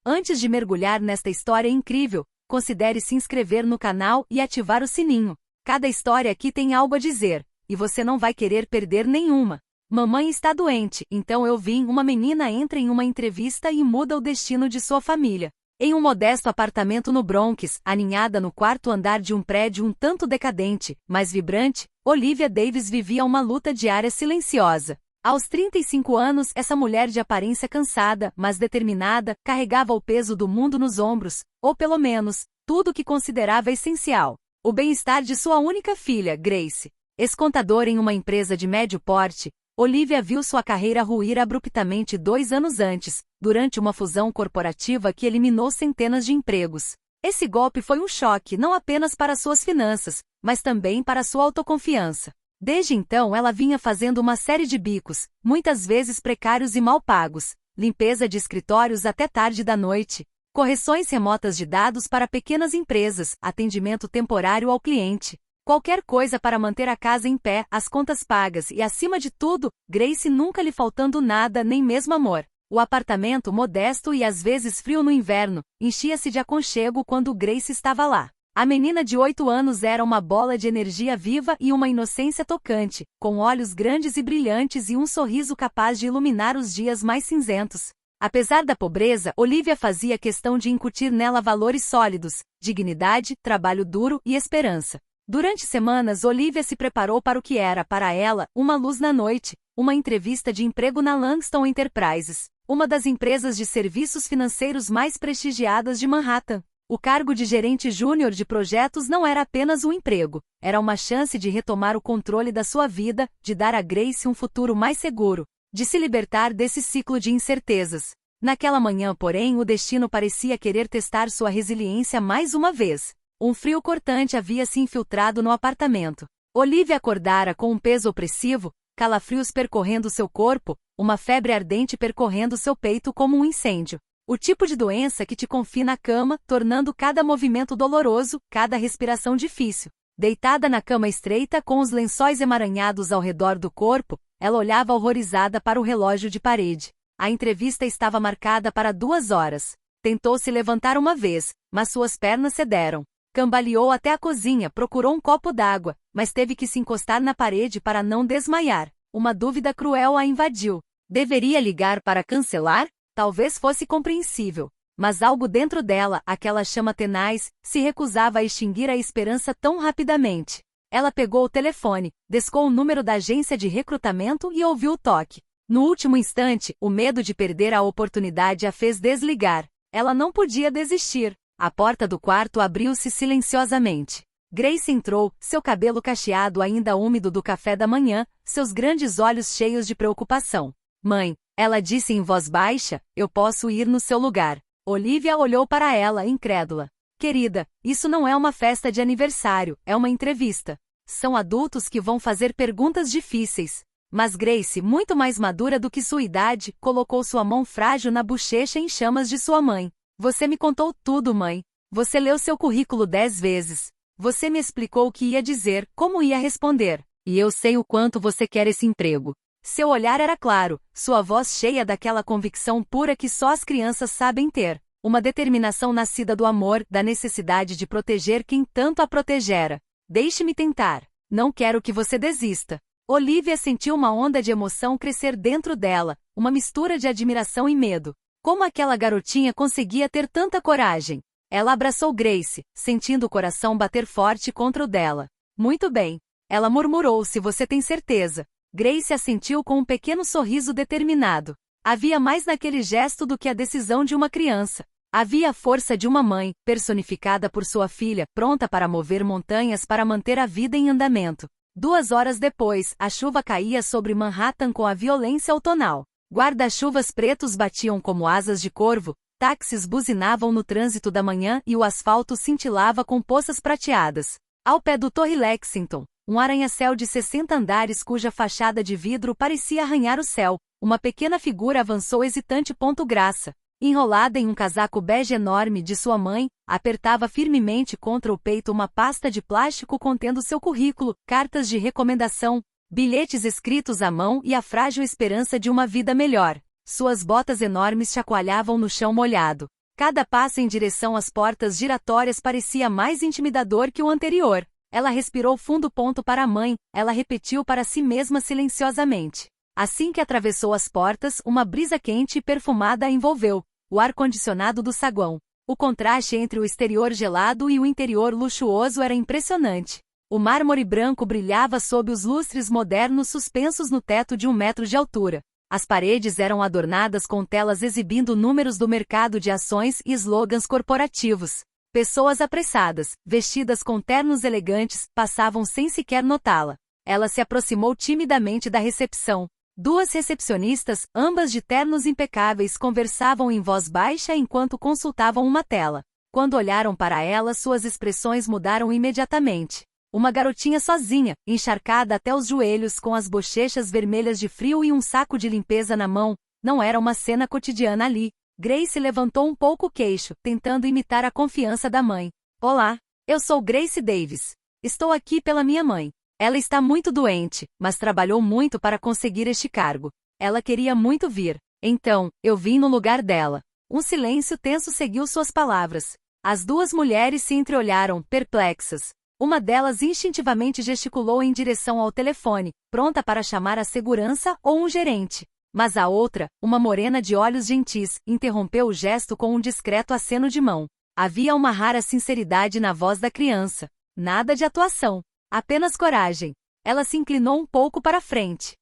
Antes de mergulhar nesta história incrível, considere se inscrever no canal e ativar o sininho. Cada história aqui tem algo a dizer, e você não vai querer perder nenhuma. Mamãe está doente, então eu vim. Uma menina entra em uma entrevista e muda o destino de sua família. Em um modesto apartamento no Bronx, aninhada no quarto andar de um prédio um tanto decadente, mas vibrante, Olivia Davis vivia uma luta diária silenciosa. Aos 35 anos, essa mulher de aparência cansada, mas determinada, carregava o peso do mundo nos ombros, ou pelo menos, tudo o que considerava essencial. O bem-estar de sua única filha, Grace. Ex-contadora em uma empresa de médio porte, Olivia viu sua carreira ruir abruptamente 2 anos antes, durante uma fusão corporativa que eliminou centenas de empregos. Esse golpe foi um choque não apenas para suas finanças, mas também para sua autoconfiança. Desde então ela vinha fazendo uma série de bicos, muitas vezes precários e mal pagos, limpeza de escritórios até tarde da noite, correções remotas de dados para pequenas empresas, atendimento temporário ao cliente. Qualquer coisa para manter a casa em pé, as contas pagas e, acima de tudo, Grace nunca lhe faltando nada, nem mesmo amor. O apartamento, modesto e às vezes frio no inverno, enchia-se de aconchego quando Grace estava lá. A menina de 8 anos era uma bola de energia viva e uma inocência tocante, com olhos grandes e brilhantes e um sorriso capaz de iluminar os dias mais cinzentos. Apesar da pobreza, Olivia fazia questão de incutir nela valores sólidos, dignidade, trabalho duro e esperança. Durante semanas, Olivia se preparou para o que era, para ela, uma luz na noite, uma entrevista de emprego na Langston Enterprises, uma das empresas de serviços financeiros mais prestigiadas de Manhattan. O cargo de gerente júnior de projetos não era apenas um emprego, era uma chance de retomar o controle da sua vida, de dar a Grace um futuro mais seguro, de se libertar desse ciclo de incertezas. Naquela manhã, porém, o destino parecia querer testar sua resiliência mais uma vez. Um frio cortante havia se infiltrado no apartamento. Olivia acordara com um peso opressivo, calafrios percorrendo seu corpo, uma febre ardente percorrendo seu peito como um incêndio. O tipo de doença que te confina à cama, tornando cada movimento doloroso, cada respiração difícil. Deitada na cama estreita com os lençóis emaranhados ao redor do corpo, ela olhava horrorizada para o relógio de parede. A entrevista estava marcada para 2 horas. Tentou se levantar uma vez, mas suas pernas cederam. Cambaleou até a cozinha, procurou um copo d'água, mas teve que se encostar na parede para não desmaiar. Uma dúvida cruel a invadiu. Deveria ligar para cancelar? Talvez fosse compreensível. Mas algo dentro dela, aquela chama tenaz, se recusava a extinguir a esperança tão rapidamente. Ela pegou o telefone, descou o número da agência de recrutamento e ouviu o toque. No último instante, o medo de perder a oportunidade a fez desligar. Ela não podia desistir. A porta do quarto abriu-se silenciosamente. Grace entrou, seu cabelo cacheado ainda úmido do café da manhã, seus grandes olhos cheios de preocupação. Mãe, ela disse em voz baixa, eu posso ir no seu lugar. Olivia olhou para ela, incrédula. Querida, isso não é uma festa de aniversário, é uma entrevista. São adultos que vão fazer perguntas difíceis. Mas Grace, muito mais madura do que sua idade, colocou sua mão frágil na bochecha em chamas de sua mãe. Você me contou tudo, mãe. Você leu seu currículo 10 vezes. Você me explicou o que ia dizer, como ia responder. E eu sei o quanto você quer esse emprego. Seu olhar era claro, sua voz cheia daquela convicção pura que só as crianças sabem ter. Uma determinação nascida do amor, da necessidade de proteger quem tanto a protegera. Deixe-me tentar. Não quero que você desista. Olivia sentiu uma onda de emoção crescer dentro dela, uma mistura de admiração e medo. Como aquela garotinha conseguia ter tanta coragem? Ela abraçou Grace, sentindo o coração bater forte contra o dela. Muito bem. Ela murmurou, se você tem certeza. Grace assentiu com um pequeno sorriso determinado. Havia mais naquele gesto do que a decisão de uma criança. Havia a força de uma mãe, personificada por sua filha, pronta para mover montanhas para manter a vida em andamento. 2 horas depois, a chuva caía sobre Manhattan com a violência outonal. Guarda-chuvas pretos batiam como asas de corvo, táxis buzinavam no trânsito da manhã e o asfalto cintilava com poças prateadas. Ao pé do Torre Lexington, um arranha-céu de 60 andares cuja fachada de vidro parecia arranhar o céu, uma pequena figura avançou hesitante. Graça, enrolada em um casaco bege enorme de sua mãe, apertava firmemente contra o peito uma pasta de plástico contendo seu currículo, cartas de recomendação, bilhetes escritos à mão e a frágil esperança de uma vida melhor. Suas botas enormes chacoalhavam no chão molhado. Cada passo em direção às portas giratórias parecia mais intimidador que o anterior. Ela respirou fundo. Para a mãe, ela repetiu para si mesma silenciosamente. Assim que atravessou as portas, uma brisa quente e perfumada a envolveu o ar-condicionado do saguão. O contraste entre o exterior gelado e o interior luxuoso era impressionante. O mármore branco brilhava sob os lustres modernos suspensos no teto de 1 metro de altura. As paredes eram adornadas com telas exibindo números do mercado de ações e slogans corporativos. Pessoas apressadas, vestidas com ternos elegantes, passavam sem sequer notá-la. Ela se aproximou timidamente da recepção. 2 recepcionistas, ambas de ternos impecáveis, conversavam em voz baixa enquanto consultavam uma tela. Quando olharam para ela, suas expressões mudaram imediatamente. Uma garotinha sozinha, encharcada até os joelhos, com as bochechas vermelhas de frio e um saco de limpeza na mão, não era uma cena cotidiana ali. Grace levantou um pouco o queixo, tentando imitar a confiança da mãe. Olá, eu sou Grace Davis. Estou aqui pela minha mãe. Ela está muito doente, mas trabalhou muito para conseguir este cargo. Ela queria muito vir. Então, eu vim no lugar dela. Um silêncio tenso seguiu suas palavras. As 2 mulheres se entreolharam, perplexas. Uma delas instintivamente gesticulou em direção ao telefone, pronta para chamar a segurança ou um gerente. Mas a outra, uma morena de olhos gentis, interrompeu o gesto com um discreto aceno de mão. Havia uma rara sinceridade na voz da criança. Nada de atuação. Apenas coragem. Ela se inclinou um pouco para frente.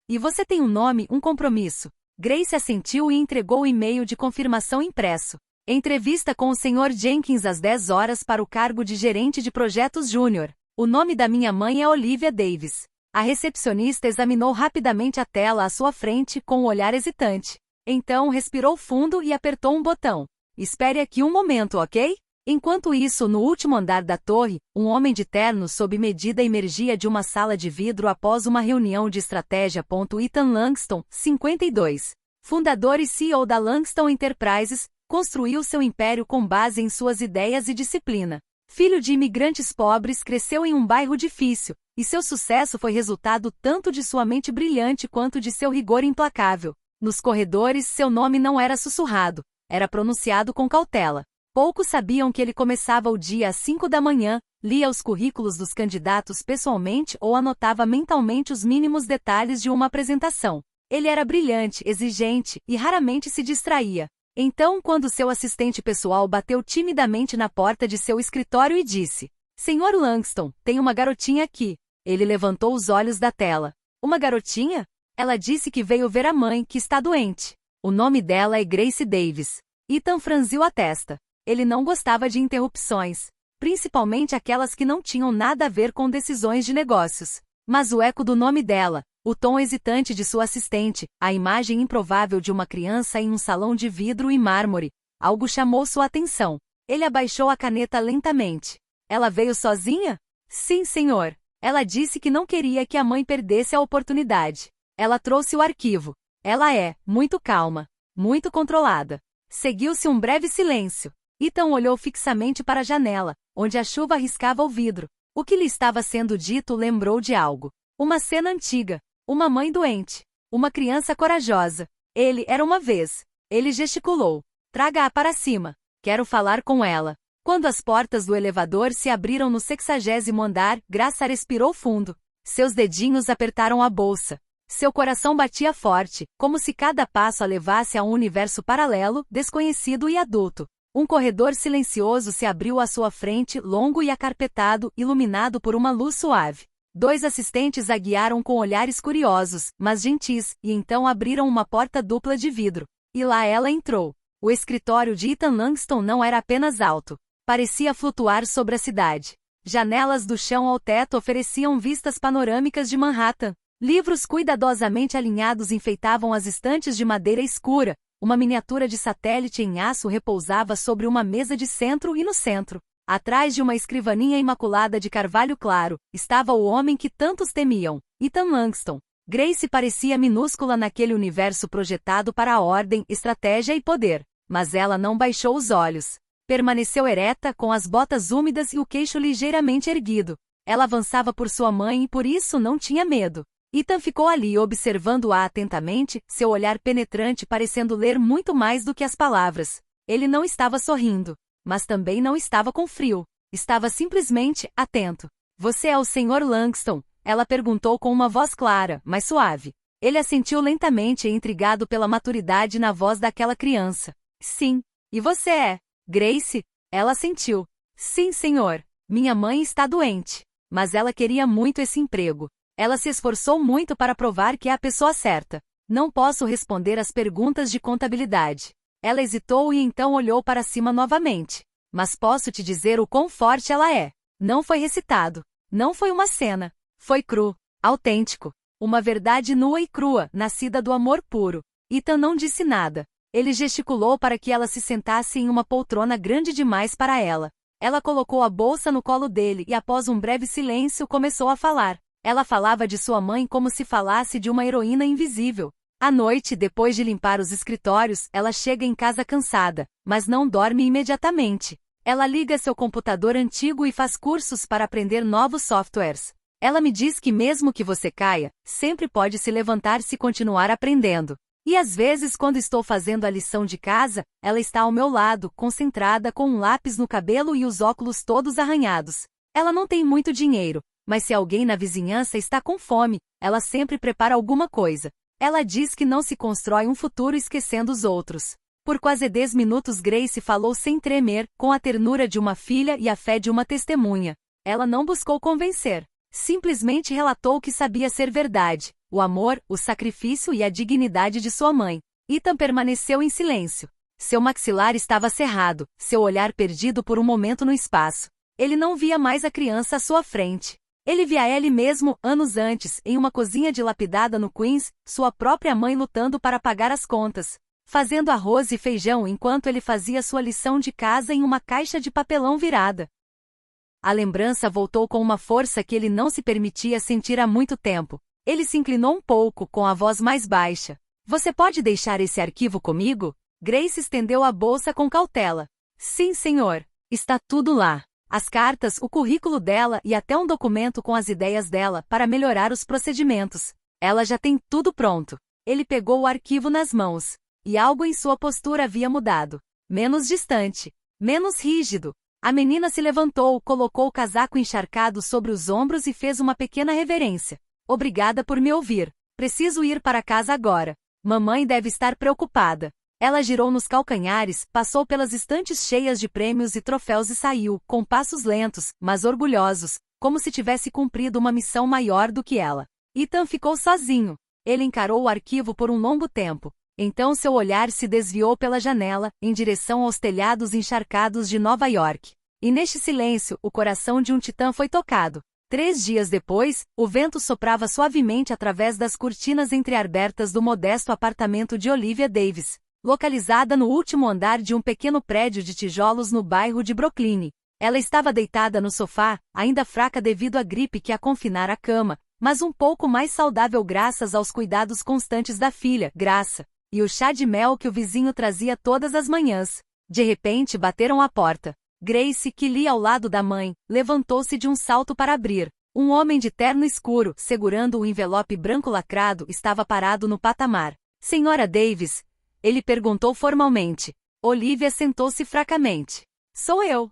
E você tem um nome, um compromisso. Grace assentiu e entregou o e-mail de confirmação impresso. Entrevista com o Sr. Jenkins às 10 horas para o cargo de gerente de projetos júnior. O nome da minha mãe é Olivia Davis. A recepcionista examinou rapidamente a tela à sua frente com um olhar hesitante. Então respirou fundo e apertou um botão. Espere aqui um momento, ok? Enquanto isso, no último andar da torre, um homem de terno sob medida emergia de uma sala de vidro após uma reunião de estratégia. Ethan Langston, 52, fundador e CEO da Langston Enterprises, construiu seu império com base em suas ideias e disciplina. Filho de imigrantes pobres, cresceu em um bairro difícil, e seu sucesso foi resultado tanto de sua mente brilhante quanto de seu rigor implacável. Nos corredores, seu nome não era sussurrado, era pronunciado com cautela. Poucos sabiam que ele começava o dia às 5 da manhã, lia os currículos dos candidatos pessoalmente ou anotava mentalmente os mínimos detalhes de uma apresentação. Ele era brilhante, exigente, e raramente se distraía. Então, quando seu assistente pessoal bateu timidamente na porta de seu escritório e disse: Sr. Langston, tem uma garotinha aqui. Ele levantou os olhos da tela. Uma garotinha? Ela disse que veio ver a mãe, que está doente. O nome dela é Grace Davis. Ethan franziu a testa. Ele não gostava de interrupções, principalmente aquelas que não tinham nada a ver com decisões de negócios. Mas o eco do nome dela, o tom hesitante de sua assistente, a imagem improvável de uma criança em um salão de vidro e mármore, algo chamou sua atenção. Ele abaixou a caneta lentamente. Ela veio sozinha? Sim, senhor. Ela disse que não queria que a mãe perdesse a oportunidade. Ela trouxe o arquivo. Ela é muito calma, muito controlada. Seguiu-se um breve silêncio. Ethan olhou fixamente para a janela, onde a chuva riscava o vidro. O que lhe estava sendo dito lembrou de algo. Uma cena antiga. Uma mãe doente. Uma criança corajosa. Ele era uma vez. Ele gesticulou. Traga-a para cima. Quero falar com ela. Quando as portas do elevador se abriram no 60º andar, Grace respirou fundo. Seus dedinhos apertaram a bolsa. Seu coração batia forte, como se cada passo a levasse a um universo paralelo, desconhecido e adulto. Um corredor silencioso se abriu à sua frente, longo e acarpetado, iluminado por uma luz suave. 2 assistentes a guiaram com olhares curiosos, mas gentis, e então abriram uma porta dupla de vidro. E lá ela entrou. O escritório de Ethan Langston não era apenas alto. Parecia flutuar sobre a cidade. Janelas do chão ao teto ofereciam vistas panorâmicas de Manhattan. Livros cuidadosamente alinhados enfeitavam as estantes de madeira escura. Uma miniatura de satélite em aço repousava sobre uma mesa de centro e no centro, atrás de uma escrivaninha imaculada de carvalho claro, estava o homem que tantos temiam, Ethan Langston. Grace parecia minúscula naquele universo projetado para a ordem, estratégia e poder, mas ela não baixou os olhos. Permaneceu ereta, com as botas úmidas e o queixo ligeiramente erguido. Ela avançava por sua mãe e por isso não tinha medo. Ethan ficou ali observando-a atentamente, seu olhar penetrante parecendo ler muito mais do que as palavras. Ele não estava sorrindo, mas também não estava com frio. Estava simplesmente atento. Você é o Sr. Langston? Ela perguntou com uma voz clara, mas suave. Ele assentiu lentamente, intrigado pela maturidade na voz daquela criança. Sim. E você é? Grace? Ela assentiu. Sim, senhor. Minha mãe está doente. Mas ela queria muito esse emprego. Ela se esforçou muito para provar que é a pessoa certa. Não posso responder às perguntas de contabilidade. Ela hesitou e então olhou para cima novamente. Mas posso te dizer o quão forte ela é. Não foi recitado. Não foi uma cena. Foi cru. Autêntico. Uma verdade nua e crua, nascida do amor puro. Ethan não disse nada. Ele gesticulou para que ela se sentasse em uma poltrona grande demais para ela. Ela colocou a bolsa no colo dele e após um breve silêncio começou a falar. Ela falava de sua mãe como se falasse de uma heroína invisível. À noite, depois de limpar os escritórios, ela chega em casa cansada, mas não dorme imediatamente. Ela liga seu computador antigo e faz cursos para aprender novos softwares. Ela me diz que mesmo que você caia, sempre pode se levantar se continuar aprendendo. E às vezes quando estou fazendo a lição de casa, ela está ao meu lado, concentrada com um lápis no cabelo e os óculos todos arranhados. Ela não tem muito dinheiro, mas se alguém na vizinhança está com fome, ela sempre prepara alguma coisa. Ela diz que não se constrói um futuro esquecendo os outros. Por quase 10 minutos Grace falou sem tremer, com a ternura de uma filha e a fé de uma testemunha. Ela não buscou convencer. Simplesmente relatou o que sabia ser verdade, o amor, o sacrifício e a dignidade de sua mãe. Ethan permaneceu em silêncio. Seu maxilar estava cerrado, seu olhar perdido por um momento no espaço. Ele não via mais a criança à sua frente. Ele via ele mesmo, anos antes, em uma cozinha dilapidada no Queens, sua própria mãe lutando para pagar as contas, fazendo arroz e feijão enquanto ele fazia sua lição de casa em uma caixa de papelão virada. A lembrança voltou com uma força que ele não se permitia sentir há muito tempo. Ele se inclinou um pouco, com a voz mais baixa. Você pode deixar esse arquivo comigo? Grace estendeu a bolsa com cautela. Sim, senhor. Está tudo lá. As cartas, o currículo dela e até um documento com as ideias dela para melhorar os procedimentos. Ela já tem tudo pronto. Ele pegou o arquivo nas mãos. E algo em sua postura havia mudado. Menos distante. Menos rígido. A menina se levantou, colocou o casaco encharcado sobre os ombros e fez uma pequena reverência. Obrigada por me ouvir. Preciso ir para casa agora. Mamãe deve estar preocupada. Ela girou nos calcanhares, passou pelas estantes cheias de prêmios e troféus e saiu, com passos lentos, mas orgulhosos, como se tivesse cumprido uma missão maior do que ela. Ethan ficou sozinho. Ele encarou o arquivo por um longo tempo. Então seu olhar se desviou pela janela, em direção aos telhados encharcados de Nova York. E neste silêncio, o coração de um titã foi tocado. 3 dias depois, o vento soprava suavemente através das cortinas entreabertas do modesto apartamento de Olivia Davis, localizada no último andar de um pequeno prédio de tijolos no bairro de Brooklyn. Ela estava deitada no sofá, ainda fraca devido à gripe que a confinara à cama, mas um pouco mais saudável graças aos cuidados constantes da filha, Graça, e o chá de mel que o vizinho trazia todas as manhãs. De repente bateram à porta. Grace, que lia ao lado da mãe, levantou-se de um salto para abrir. Um homem de terno escuro, segurando um envelope branco lacrado, estava parado no patamar. Senhora Davis? Ele perguntou formalmente. Olivia sentou-se fracamente. Sou eu.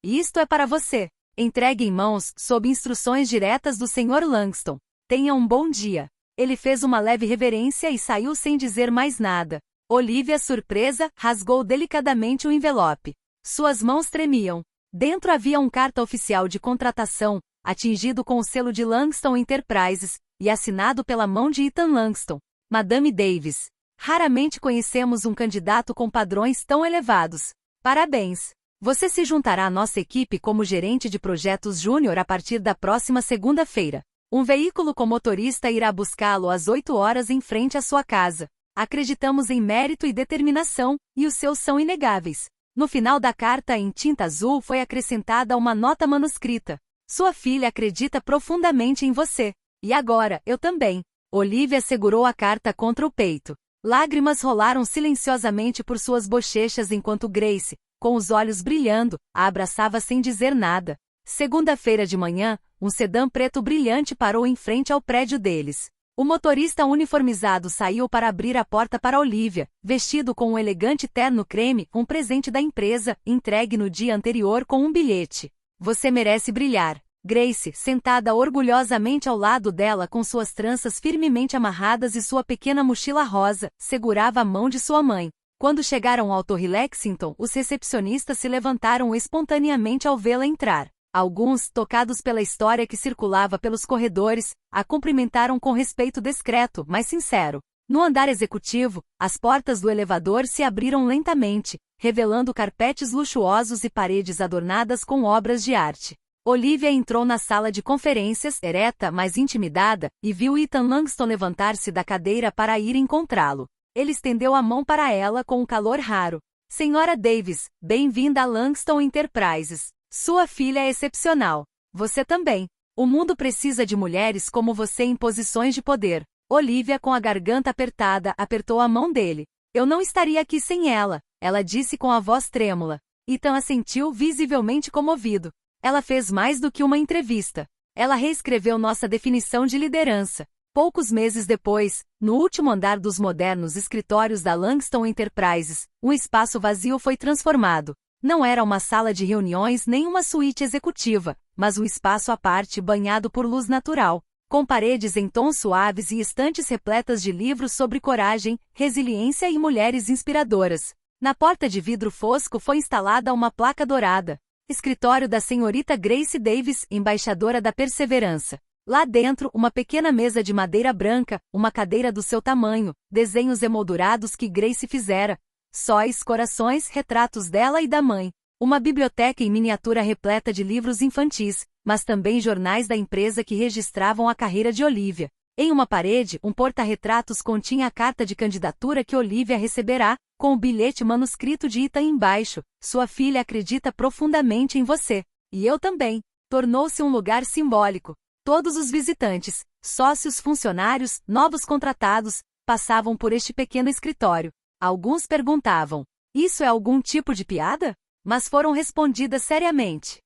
Isto é para você. Entregue em mãos, sob instruções diretas do Sr. Langston. Tenha um bom dia. Ele fez uma leve reverência e saiu sem dizer mais nada. Olivia, surpresa, rasgou delicadamente o envelope. Suas mãos tremiam. Dentro havia um carta oficial de contratação, atingido com o selo de Langston Enterprises, e assinado pela mão de Ethan Langston. Madame Davis. Raramente conhecemos um candidato com padrões tão elevados. Parabéns! Você se juntará à nossa equipe como gerente de projetos júnior a partir da próxima segunda-feira. Um veículo com motorista irá buscá-lo às 8 horas em frente à sua casa. Acreditamos em mérito e determinação, e os seus são inegáveis. No final da carta em tinta azul foi acrescentada uma nota manuscrita. Sua filha acredita profundamente em você. E agora, eu também. Olivia segurou a carta contra o peito. Lágrimas rolaram silenciosamente por suas bochechas enquanto Grace, com os olhos brilhando, a abraçava sem dizer nada. Segunda-feira de manhã, um sedã preto brilhante parou em frente ao prédio deles. O motorista uniformizado saiu para abrir a porta para Olivia, vestido com um elegante terno creme, um presente da empresa, entregue no dia anterior com um bilhete. Você merece brilhar. Grace, sentada orgulhosamente ao lado dela com suas tranças firmemente amarradas e sua pequena mochila rosa, segurava a mão de sua mãe. Quando chegaram ao Torre Lexington, os recepcionistas se levantaram espontaneamente ao vê-la entrar. Alguns, tocados pela história que circulava pelos corredores, a cumprimentaram com respeito discreto, mas sincero. No andar executivo, as portas do elevador se abriram lentamente, revelando carpetes luxuosos e paredes adornadas com obras de arte. Olivia entrou na sala de conferências, ereta, mas intimidada, e viu Ethan Langston levantar-se da cadeira para ir encontrá-lo. Ele estendeu a mão para ela com um calor raro. Senhora Davis, bem-vinda a Langston Enterprises. Sua filha é excepcional. Você também. O mundo precisa de mulheres como você em posições de poder. Olivia, com a garganta apertada, apertou a mão dele. Eu não estaria aqui sem ela, ela disse com a voz trêmula. Ethan assentiu, visivelmente comovido. Ela fez mais do que uma entrevista. Ela reescreveu nossa definição de liderança. Poucos meses depois, no último andar dos modernos escritórios da Langston Enterprises, um espaço vazio foi transformado. Não era uma sala de reuniões nem uma suíte executiva, mas um espaço à parte banhado por luz natural, com paredes em tons suaves e estantes repletas de livros sobre coragem, resiliência e mulheres inspiradoras. Na porta de vidro fosco foi instalada uma placa dourada. Escritório da senhorita Grace Davis, embaixadora da perseverança. Lá dentro, uma pequena mesa de madeira branca, uma cadeira do seu tamanho, desenhos emoldurados que Grace fizera, sóis, corações, retratos dela e da mãe. Uma biblioteca em miniatura repleta de livros infantis, mas também jornais da empresa que registravam a carreira de Olivia. Em uma parede, um porta-retratos continha a carta de candidatura que Olivia receberá, com o bilhete manuscrito de Ethan embaixo. Sua filha acredita profundamente em você. E eu também. Tornou-se um lugar simbólico. Todos os visitantes, sócios, funcionários, novos contratados, passavam por este pequeno escritório. Alguns perguntavam: isso é algum tipo de piada? Mas foram respondidas seriamente.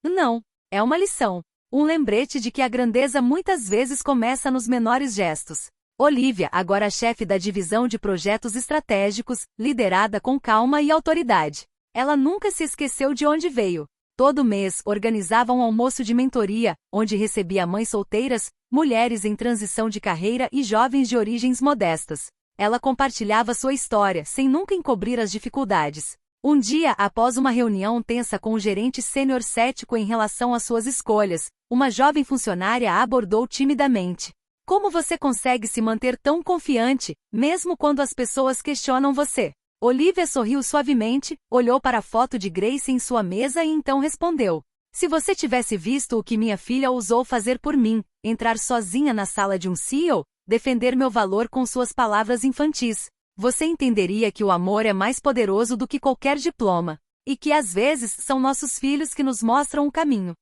Não, é uma lição. Um lembrete de que a grandeza muitas vezes começa nos menores gestos. Olivia, agora chefe da divisão de projetos estratégicos, liderada com calma e autoridade. Ela nunca se esqueceu de onde veio. Todo mês organizava um almoço de mentoria, onde recebia mães solteiras, mulheres em transição de carreira e jovens de origens modestas. Ela compartilhava sua história, sem nunca encobrir as dificuldades. Um dia, após uma reunião tensa com o gerente sênior cético em relação às suas escolhas, uma jovem funcionária a abordou timidamente. Como você consegue se manter tão confiante, mesmo quando as pessoas questionam você? Olivia sorriu suavemente, olhou para a foto de Grace em sua mesa e então respondeu: se você tivesse visto o que minha filha ousou fazer por mim, entrar sozinha na sala de um CEO, defender meu valor com suas palavras infantis, você entenderia que o amor é mais poderoso do que qualquer diploma. E que às vezes são nossos filhos que nos mostram o caminho.